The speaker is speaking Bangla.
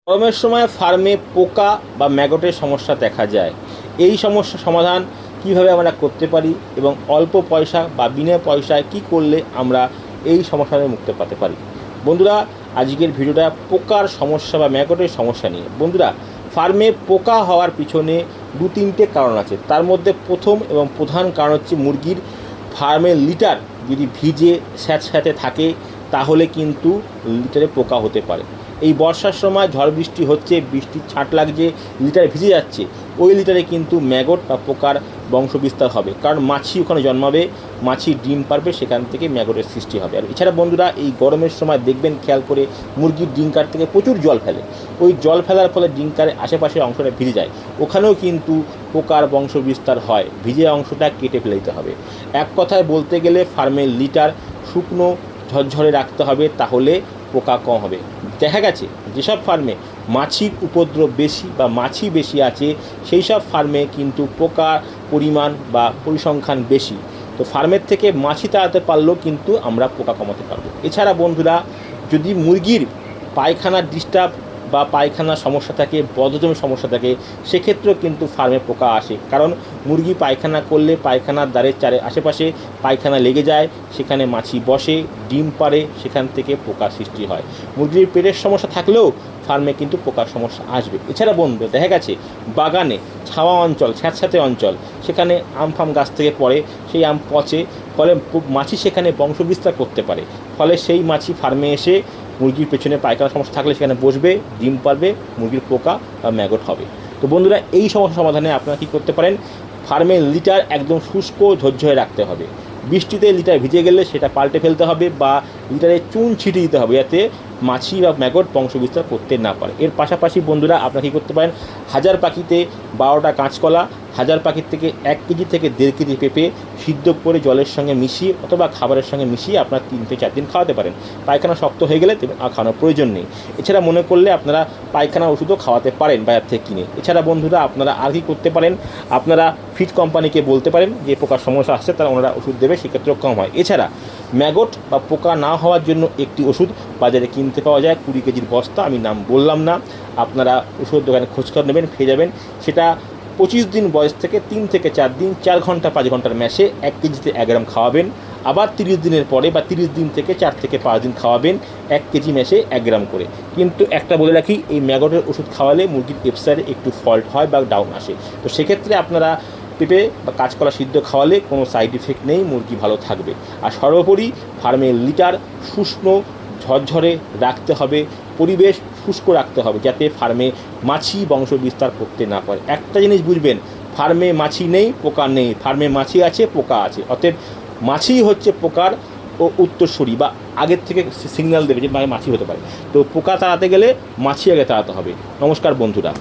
গরমের সময় ফার্মে পোকা বা ম্যাগটের সমস্যা দেখা যায়। এই সমস্যা সমাধান কিভাবে আমরা করতে পারি এবং অল্প পয়সা বা বিনা পয়সায় কি করলে আমরা এই সমস্যা থেকে মুক্তি পেতে পারি। বন্ধুরা, আজকের ভিডিওটা পোকার সমস্যা বা ম্যাগটের সমস্যা নিয়ে। বন্ধুরা, ফার্মে পোকা হওয়ার পিছনে দু তিনটে কারণ আছে। তার মধ্যে প্রথম এবং প্রধান কারণ হচ্ছে মুরগির ফার্মের লিটার যদি ভিজে স্যাঁতস্যাঁতে থাকে তাহলে কিন্তু লিটারে পোকা হতে পারে। এই বর্ষার সময় ঝড় বৃষ্টি হচ্ছে, বৃষ্টির ছাঁট লাগছে, লিটারে ভিজে যাচ্ছে, ওই লিটারে কিন্তু ম্যাগট বা পোকার বংশবিস্তার হবে। কারণ মাছি ওখানে জন্মাবে, মাছি ডিম পারবে, সেখান থেকে ম্যাগটের সৃষ্টি হবে। আর এছাড়া বন্ধুরা, এই গরমের সময় দেখবেন খেয়াল করে মুরগির ডিঙ্কার থেকে প্রচুর জল ফেলে। ওই জল ফেলার ফলে ডিঙ্কারের আশেপাশের অংশটা ভিজে যায়, ওখানেও কিন্তু পোকার বংশবিস্তার হয়। ভিজে অংশটা কেটে ফেলে দিতে হবে। এক কথায় বলতে গেলে ফার্মের লিটার শুকনো ঝরঝরে রাখতে হবে, তাহলে পোকা কম হবে। দেখা গেছে যেসব ফার্মে মাছির উপদ্রব বেশি বা মাছি বেশি আছে সেই সব ফার্মে কিন্তু পোকার পরিমাণ বা পরিসংখ্যান বেশি। তো ফার্মের থেকে মাছি তাড়াতে পারলেও কিন্তু আমরা পোকা কমাতে পারবো। এছাড়া বন্ধুরা, যদি মুরগির পায়খানার ডিস্টার্ব বা পায়খানার সমস্যা থাকে, বদহজমের সমস্যা থাকে, সেক্ষেত্রেও কিন্তু ফার্মে পোকা আসে। কারণ মুরগি পায়খানা করলে পায়খানার দ্বারের আশেপাশে পায়খানা লেগে যায়, সেখানে মাছি বসে, ডিম পাড়ে, সেখান থেকে পোকা সৃষ্টি হয়। মুরগির পেটের সমস্যা থাকলেও ফার্মে কিন্তু পোকার সমস্যা আসবে। এছাড়া বন্ধু, দেখা গেছে বাগানে ছাওয়া অঞ্চল, স্যাঁতস্যাঁতে অঞ্চল, সেখানে আম ফাম গাছ থেকে পড়ে, সেই আম পচে, ফলে মাছি সেখানে বংশবিস্তার করতে পারে। ফলে সেই মাছি ফার্মে এসে মুরগির পেছনে পায়খানার সমস্যা থাকলে সেখানে বসবে, ডিম পারবে, মুরগির পোকা বা ম্যাগট হবে। তো বন্ধুরা, এই সমস্যা সমাধানে আপনারা কী করতে পারেন? ফার্মের লিটার একদম শুষ্ক ঝরঝরে রাখতে হবে। বৃষ্টিতে লিটার ভিজে গেলে সেটা পাল্টে ফেলতে হবে বা লিটারে চুন ছিটিয়ে দিতে হবে, যাতে মাছি বা ম্যাগট বংশবিস্তার করতে না পারে। এর পাশাপাশি বন্ধুরা, আপনারা কী করতে পারেন? হাজার পাখিতে 12টা কাঁচকলা, হাজার পাখির থেকে 1 কেজি থেকে 1.5 কেজি পেঁপে সিদ্ধ করে জলের সঙ্গে মিশিয়ে অথবা খাবারের সঙ্গে মিশিয়ে আপনারা 3 থেকে 4 দিন খাওয়াতে পারেন। পায়খানা শক্ত হয়ে গেলে আর খাওয়ানোর প্রয়োজন নেই। এছাড়া মনে করলে আপনারা পায়খানা ওষুধও খাওয়াতে পারেন বাজার থেকে কিনে। এছাড়া বন্ধুরা, আপনারা আর কি করতে পারেন? আপনারা ফিড কোম্পানিকে বলতে পারেন যে পোকার সমস্যা আসছে, তারা ওনারা ওষুধ দেবে, সেক্ষেত্রেও কম হয়। এছাড়া ম্যাগট বা পোকা না হওয়ার জন্য একটি ওষুধ বাজারে কিনতে পাওয়া যায়, 20 কেজির বস্তা, আমি নাম বললাম না, আপনারা ওষুধ দোকানে খোঁজখবর নেবেন, পেয়ে যাবেন। সেটা 25 দিন বয়স থেকে 3 থেকে 4 দিন 4 ঘন্টা 5 ঘন্টার ম্যাশে 1 কেজিতে 1 গ্রাম খাওয়াবেন। আবার 30 দিনের পরে বা 30 দিন থেকে 4 থেকে 5 দিন খাওয়াবেন 1 কেজি ম্যাশে 1 গ্রাম করে। কিন্তু একটা বলে রাখি, এই ম্যাগটের ওষুধ খাওয়ালে মুরগির এফসারে একটু ফল্ট হয় বা ডাউন আসে। তো সেক্ষেত্রে আপনারা পেঁপে বা কাঁচকলা সিদ্ধ খাওয়ালে কোনো সাইড ইফেক্ট নেই, মুরগি ভালো থাকবে। আর সর্বোপরি ফার্মের লিটার শুষ্ক ঝরঝরে রাখতে হবে, পরিবেশ শুষ্ক রাখতে হবে, যাতে ফার্মে মাছি বংশ বিস্তার করতে না পারে। একটা জিনিস বুঝবেন, ফার্মে মাছি নেই, পোকা নেই, ফার্মে মাছি আছে, পোকা আছে। অতএব মাছি হচ্ছে পোকার ও উত্তরসূরি বা আগের থেকে সিগন্যাল দেবে যে মাছি হতে পারে। তো পোকা তাড়াতে গেলে মাছি আগে তাড়াতে হবে। নমস্কার বন্ধুরা।